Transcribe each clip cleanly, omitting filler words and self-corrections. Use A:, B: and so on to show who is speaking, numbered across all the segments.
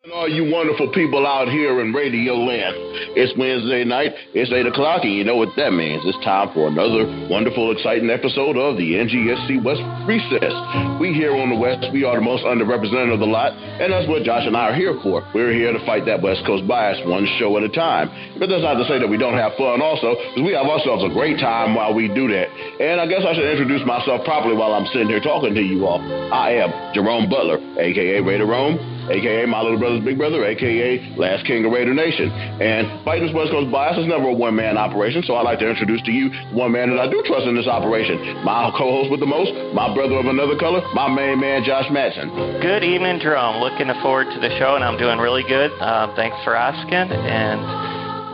A: And all you wonderful people out here in Radio Land. It's Wednesday night, it's 8 o'clock, and you know what that means. It's time for another wonderful, exciting episode of the NGSC West Recess. We here on the West, we are the most underrepresented of the lot, and that's what Josh and I are here for. We're here to fight that West Coast bias one show at a time. But that's not to say that we don't have fun also, because we have ourselves a great time while we do that. And I guess I should introduce myself properly while I'm sitting here talking to you all. I am Jerome Butler, a.k.a. Raider Rome, a.k.a. my little brother's big brother, a.k.a. last king of Raider Nation. And fighting this West Coast bias is never a one-man operation, so I'd like to introduce to you one man that I do trust in this operation. My co-host with the most, my brother of another color, my main man, Josh Matson.
B: Good evening, Jerome. Looking forward to the show, and I'm doing really good. Thanks for asking, and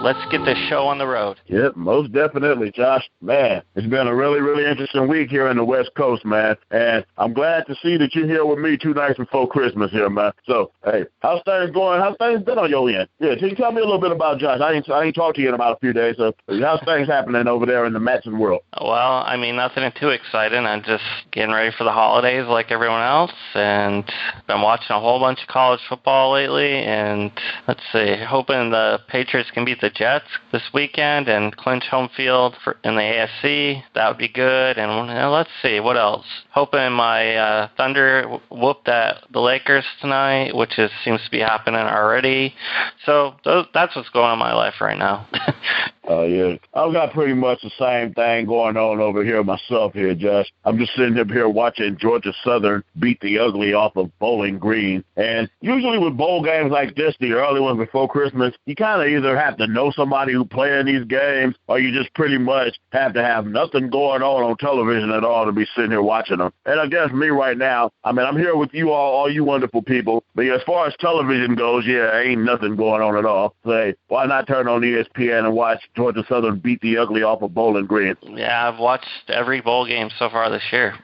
B: let's get this show on the road.
C: Yep, most definitely, Josh. Man, it's been a really, really interesting week here in the West Coast, man. And I'm glad to see that you're here with me 2 nights before Christmas here, man. So, hey, how's things going? How's things been on your end? Yeah, can you tell me a little bit about Josh? I ain't talked to you in about a few days, so how's things happening over there in the Matson world?
B: Well, I mean, nothing too exciting. I'm just getting ready for the holidays like everyone else, and been watching a whole bunch of college football lately, and let's see, hoping the Patriots can beat the Jets this weekend and clinch home field in the AFC. That would be good. And let's see, what else? Hoping my Thunder whooped at the Lakers tonight, which seems to be happening already. So that's what's going on in my life right now.
C: Yeah, I've got pretty much the same thing going on over here myself here, Josh. I'm just sitting up here watching Georgia Southern beat the ugly off of Bowling Green. And usually with bowl games like this, the early ones before Christmas, you kind of either have to know somebody who play in these games, or you just pretty much have to have nothing going on television at all to be sitting here watching them. And I guess me right now, I mean, I'm here with you all you wonderful people. But as far as television goes, yeah, ain't nothing going on at all. So, hey, why not turn on ESPN and watch Georgia Southern beat the ugly off of Bowling Green?
B: Yeah, I've watched every bowl game so far this year,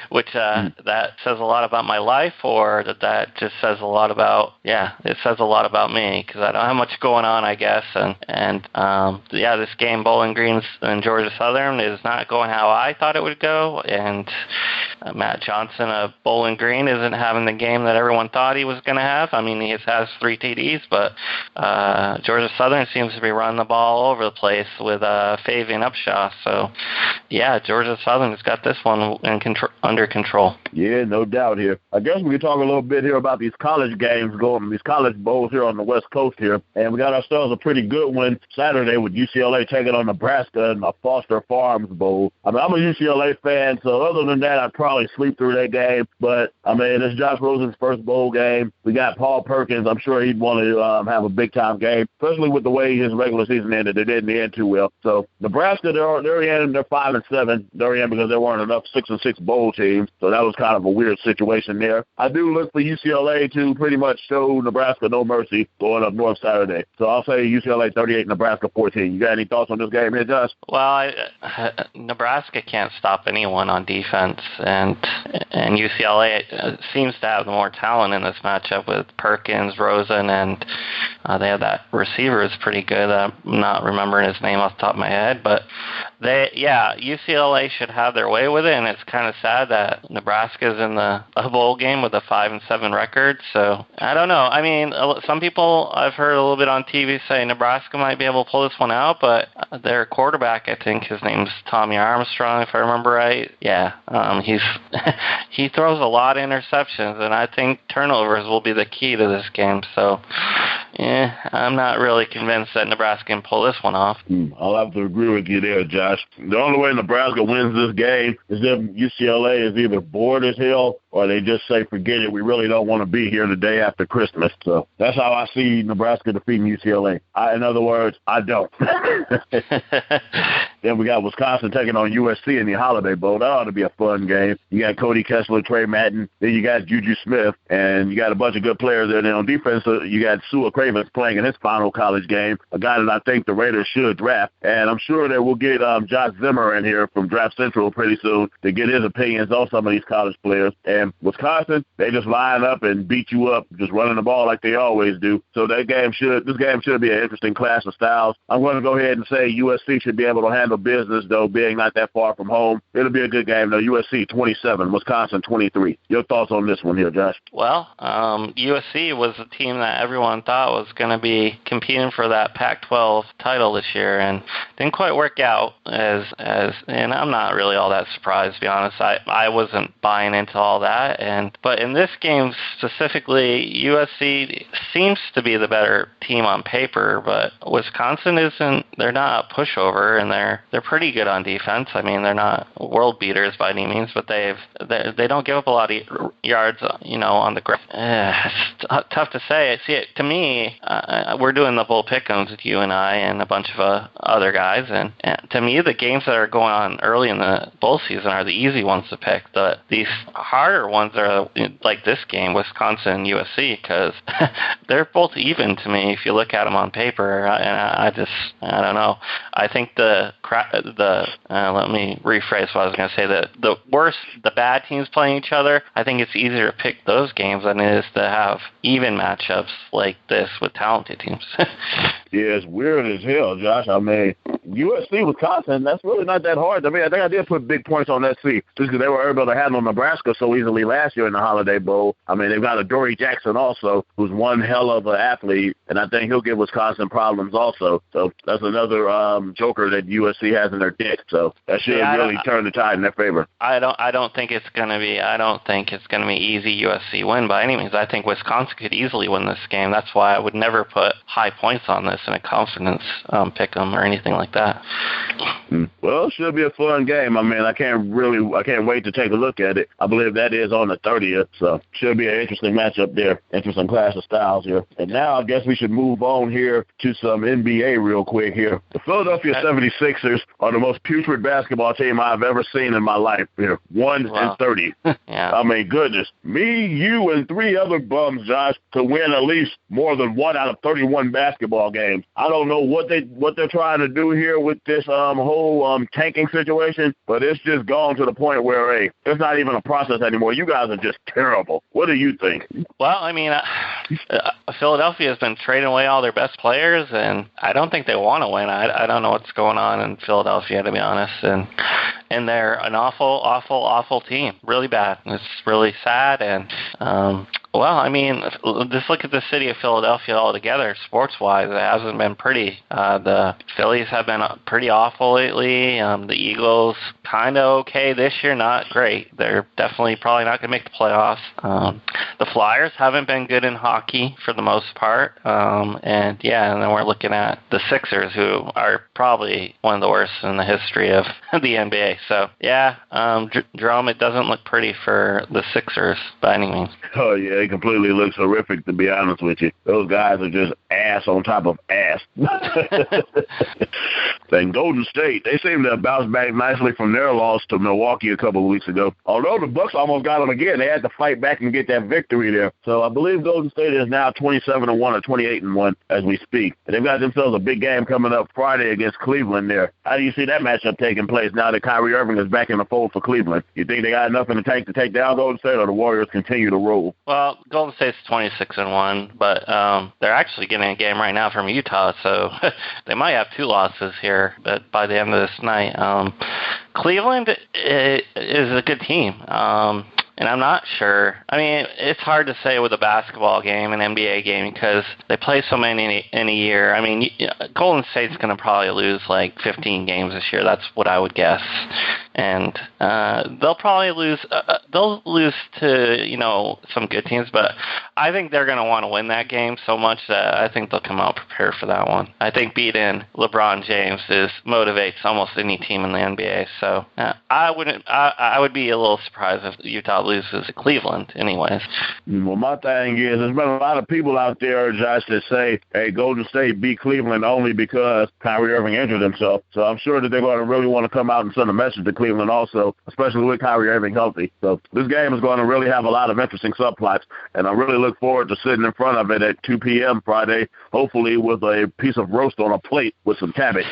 B: which that says a lot about my life, or that just says a lot about, it says a lot about me, because I don't have much going on, I guess, and this game, Bowling Green and Georgia Southern, is not going how I thought it would go, and Matt Johnson of Bowling Green isn't having the game that everyone thought he was going to have. I mean, he has 3 TDs, but Georgia Southern seems to be running the ball all over the place with Favy and Upshaw. So, yeah, Georgia Southern has got this one under control.
C: Yeah, no doubt here. I guess we can talk a little bit here about these college games going, these college bowls here on the West Coast here. And we got ourselves a pretty good one Saturday with UCLA taking on Nebraska in a Foster Farms Bowl. I mean, I'm a UCLA fan, so other than that, I'd probably sleep through that game. But, I mean, it's Josh Rosen's first bowl game. We got Paul Perkins. I'm sure he'd want to have a big-time game, especially with the way his regular season ended. It didn't end too well. So, Nebraska, they're in. They're 5-7. They're in because there weren't enough 6-6 bowl teams. So that was kind of a weird situation there. I do look for UCLA to pretty much show Nebraska no mercy going up north Saturday. So I'll say UCLA 38, Nebraska 14. You got any thoughts on this game here, Josh?
B: Well, Nebraska can't stop anyone on defense, and UCLA seems to have more talent in this matchup with Perkins, Rosen, and they have that receiver is pretty good. I'm not remembering his name off the top of my head, but UCLA should have their way with it, and it's kind of sad that Nebraska's in a bowl game with a 5-7 record. So I don't know. I mean, some people I've heard a little bit on TV say Nebraska might be able to pull this one out, but their quarterback, I think his name's Tommy Armstrong, if I remember right. Yeah, he throws a lot of interceptions, and I think turnovers will be the key to this game. So, I'm not really convinced that Nebraska can pull this one off.
C: I'll have to agree with you there, Josh. The only way Nebraska wins this game is if UCLA is either bored as hell or they just say, forget it, we really don't want to be here the day after Christmas. So that's how I see Nebraska defeating UCLA. In other words, I don't. Then we got Wisconsin taking on USC in the Holiday Bowl. That ought to be a fun game. You got Cody Kessler, Trey Madden. Then you got Juju Smith, and you got a bunch of good players there. Then on defense, you got Sua Cravens playing in his final college game, a guy that I think the Raiders should draft. And I'm sure that we'll get Josh Zimmer in here from Draft Central pretty soon to get his opinions on some of these college players. And Wisconsin, they just line up and beat you up, just running the ball like they always do. So this game should be an interesting clash of styles. I'm going to go ahead and say USC should be able to handle handle business, though, being not that far from home. It'll be a good game, though. USC 27, Wisconsin 23. Your thoughts on this one here, Josh?
B: Well, USC was a team that everyone thought was going to be competing for that Pac-12 title this year, and didn't quite work out and I'm not really all that surprised, to be honest. I wasn't buying into all that, but in this game specifically, USC seems to be the better team on paper, but Wisconsin isn't. They're not a pushover, and they're pretty good on defense. I mean, they're not world beaters by any means, but they don't give up a lot of yards, on the ground. It's tough to say. See, to me, we're doing the bull pick'ems with you and I and a bunch of other guys, and to me, the games that are going on early in the bowl season are the easy ones to pick. These harder ones are like this game, Wisconsin and USC, because they're both even to me if you look at them on paper. And I don't know. I think let me rephrase what I was going to say. The bad teams playing each other, I think it's easier to pick those games than it is to have even matchups like this with talented teams.
C: Yeah, it's weird as hell, Josh. I mean, USC, Wisconsin, that's really not that hard. I mean, I think I did put big points on that seed just because they were able to handle Nebraska so easily last year in the Holiday Bowl. I mean, they've got a Dory Jackson also, who's one hell of an athlete, and I think he'll give Wisconsin problems also. So that's another joker that USC has in their deck. So that should really turn the tide in their favor.
B: I don't think it's going to be easy USC win by any means. I think Wisconsin could easily win this game. That's why I would never put high points on this in a confidence pick 'em or anything like that.
C: Well, it should be a fun game. I mean, I can't wait to take a look at it. I believe that is on the 30th, so should be an interesting matchup there. Interesting clash of styles here. And now I guess we should move on here to some NBA real quick here. The Philadelphia 76ers are the most putrid basketball team I've ever seen in my life here. 1-30.
B: Yeah.
C: I mean, goodness. Me, you, and 3 other bums, Josh, to win at least more than 1 out of 31 basketball games. I don't know what they're trying to do here with this whole tanking situation, but it's just gone to the point where, hey, it's not even a process anymore. You guys are just terrible. What do you think?
B: Well, I mean, Philadelphia has been trading away all their best players, and I don't think they want to win. I don't know what's going on in Philadelphia, to be honest, and they're an awful team. Really bad. It's really sad, and well, I mean, just look at the city of Philadelphia altogether, sports-wise. It hasn't been pretty. The Phillies have been pretty awful lately. The Eagles, kind of okay this year, not great. They're definitely probably not going to make the playoffs. The Flyers haven't been good in hockey for the most part. And then we're looking at the Sixers, who are probably one of the worst in the history of the NBA. So, Jerome, it doesn't look pretty for the Sixers by any means.
C: Oh, yeah. It completely looks horrific, to be honest with you. Those guys are just ass on top of ass. And Golden State, they seem to have bounced back nicely from their loss to Milwaukee a couple of weeks ago. Although the Bucks almost got them again, they had to fight back and get that victory there. So I believe Golden State is now 27-1 or 28-1 as we speak. And they've got themselves a big game coming up Friday against Cleveland there. How do you see that matchup taking place now that Kyrie Irving is back in the fold for Cleveland? You think they got enough in the tank to take down Golden State, or the Warriors continue to roll?
B: Well, Golden State's 26-1, but they're actually getting a game right now from Utah, so they might have 2 losses here. But by the end of this night, Cleveland is a good team. And I'm not sure. I mean, it's hard to say with a basketball game, an NBA game, because they play so many in a year. I mean, Golden State's going to probably lose like 15 games this year. That's what I would guess. And they'll probably lose. They'll lose to some good teams, but I think they're going to want to win that game so much that I think they'll come out prepared for that one. I think beating LeBron James motivates almost any team in the NBA. So I would be a little surprised if Utah loses to Cleveland anyways.
C: Well, my thing is, there's been a lot of people out there, Josh, that say, hey, Golden State beat Cleveland only because Kyrie Irving injured himself. So I'm sure that they're going to really want to come out and send a message to Cleveland also, especially with Kyrie Irving healthy. So this game is going to really have a lot of interesting subplots, and I really look forward to sitting in front of it at 2 p.m. Friday, hopefully with a piece of roast on a plate with some cabbage.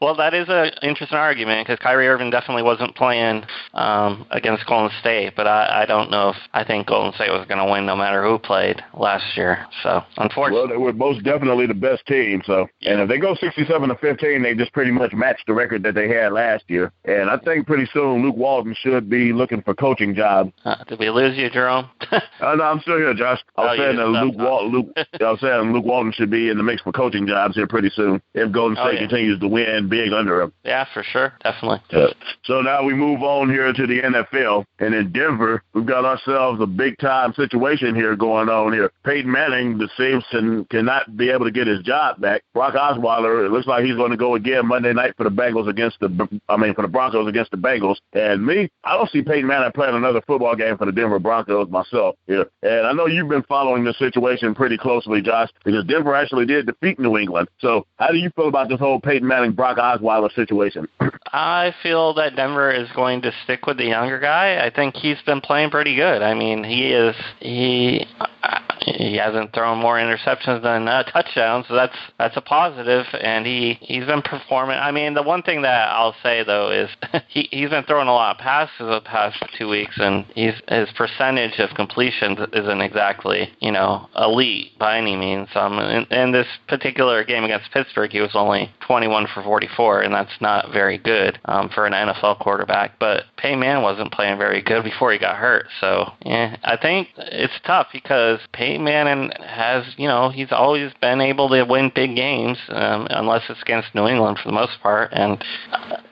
B: Well, that is an interesting argument because Kyrie Irving definitely wasn't playing against Golden State, but I don't know if I think Golden State was going to win no matter who played last year. So, unfortunately.
C: Well, they were most definitely the best team. So, and if they go 67-15, they just pretty much match the record that they had last year. And I think pretty soon Luke Walton should be looking for coaching jobs.
B: Did we lose you, Jerome?
C: No, I'm still here, Josh. I was saying that Luke Walton should be in the mix for coaching jobs here pretty soon if Golden State continues to win big under him.
B: Yeah, for sure. Definitely.
C: So now we move on here to the NFL. And in Denver, we've got ourselves a big-time situation here going on here. Peyton Manning, the Simpson, cannot be able to get his job back. Brock Osweiler, it looks like he's going to go again Monday night for the Broncos against the Bengals. And I don't see Peyton Manning playing another football game for the Denver Broncos myself here. And I know you've been following the situation pretty closely, Josh, because Denver actually did defeat New England. So how do you feel about this whole Peyton Manning-Brock Osweiler situation?
B: I feel that Denver is going to stick with the younger guy. I think he's been playing pretty good. I mean, he hasn't thrown more interceptions than touchdowns, so that's a positive, and he's been performing. I mean, the one thing that I'll say, though, is he's been throwing a lot of passes the past 2 weeks, and his percentage of completions isn't exactly, elite by any means. In this particular game against Pittsburgh, he was only 21 for 44, and that's not very good for an NFL quarterback. But Peyton Manning wasn't playing very good before he got hurt, so I think it's tough because Peyton Manning has, he's always been able to win big games, unless it's against New England for the most part. And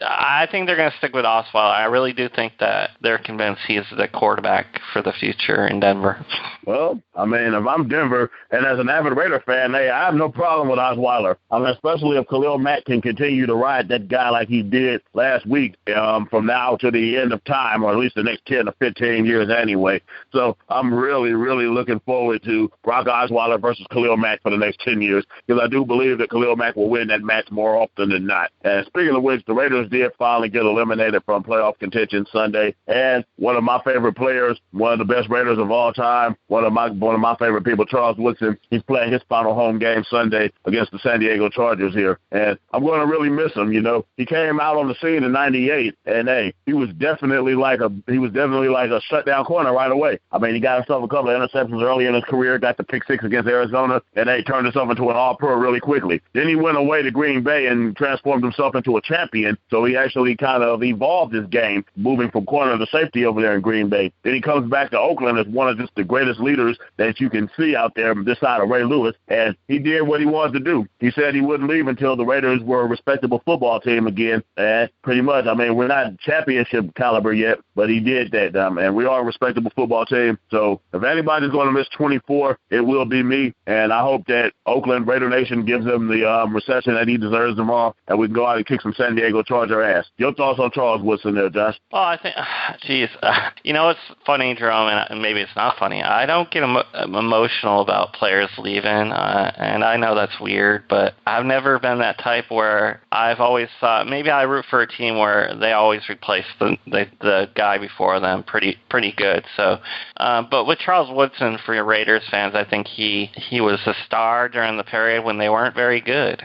B: I think they're going to stick with Osweiler. I really do think that they're convinced he's the quarterback for the future in Denver.
C: Well, I mean, if I'm Denver, and as an avid Raider fan, hey, I have no problem with Osweiler. I mean, especially if Khalil Mack can continue to ride that guy like he did last week from now to the end of time, or at least the next 10 to 15 years anyway. So I'm really, really looking forward to Brock Osweiler versus Khalil Mack for the next 10 years, because I do believe that Khalil Mack will win that match more often than not. And speaking of which, the Raiders did finally get eliminated from playoff contention Sunday, and one of my favorite players, one of the best Raiders of all time, one of my favorite people, Charles Woodson, he's playing his final home game Sunday against the San Diego Chargers here, and I'm going to really miss him. He came out on the scene in '98, and hey, he was definitely like a shutdown corner right away. I mean, he got himself a couple of interceptions early in his career, got the pick six against Arizona, and they turned himself into an all-pro really quickly. Then he went away to Green Bay and transformed himself into a champion, so he actually kind of evolved his game, moving from corner to safety over there in Green Bay. Then he comes back to Oakland as one of just the greatest leaders that you can see out there this side of Ray Lewis, and he did what he wanted to do. He said he wouldn't leave until the Raiders were a respectable football team again, and pretty much, I mean, we're not championship caliber yet, but he did that, and we are a respectable football team. So if anybody's going to miss 24, it will be me, and I hope that Oakland Raider Nation gives him the reception that he deserves tomorrow, and we can go out and kick some San Diego Charger ass. Your thoughts on Charles Woodson there, Josh?
B: Well, I think, it's funny, Jerome, and maybe it's not funny. I don't get emotional about players leaving, and I know that's weird, but I've never been that type where I've always thought maybe I root for a team where they always replace the guy before them pretty good. So, but with Charles Woodson, for your Raiders fans, I think he was a star during the period when they weren't very good,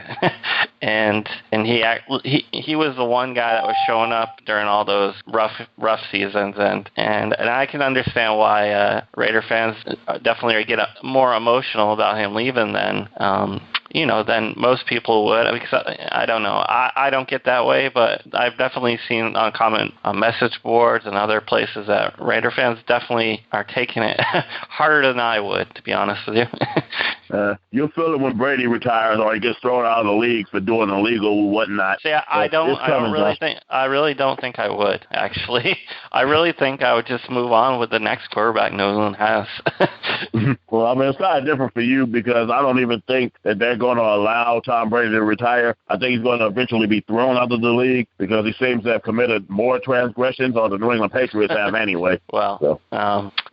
B: and he was the one guy that was showing up during all those rough seasons, and I can understand why Raider fans definitely get more emotional about him leaving than most people would, because I don't know. I don't get that way, but I've definitely seen on comment on message boards and other places that Raider fans definitely are taking it harder than I would, to be honest with you.
C: You'll feel it when Brady retires or he gets thrown out of the league for doing illegal whatnot.
B: See, I really don't think I would, actually. I really think I would just move on with the next quarterback New England has.
C: Well, I mean, it's kind of different for you because I don't even think that they're going to allow Tom Brady to retire. I think he's going to eventually be thrown out of the league because he seems to have committed more transgressions on the New England Patriots have anyway.
B: Well,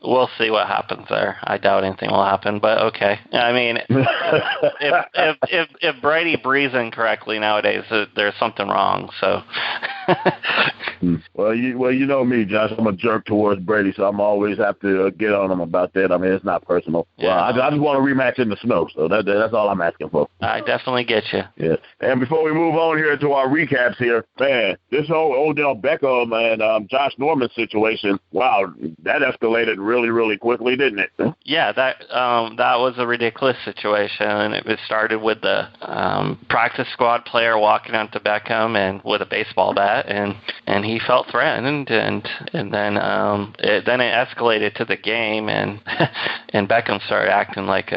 B: we'll see what happens there. I doubt anything will happen, but okay. I mean, mean, if Brady breathes incorrectly nowadays, there's something wrong. So.
C: Well, you know me, Josh. I'm a jerk towards Brady, so I'm always have to get on him about that. I mean, it's not personal.
B: Yeah.
C: Well, I just want a rematch in the snow, so that's all I'm asking for.
B: I definitely get you.
C: Yeah. And before we move on here to our recaps here, man, this whole Odell Beckham and Josh Norman situation, wow, that escalated really, really quickly, didn't it?
B: Yeah, that was a ridiculous situation. It started with the practice squad player walking up to Beckham and with a baseball bat, and he felt threatened, and then it escalated to the game, and Beckham started acting like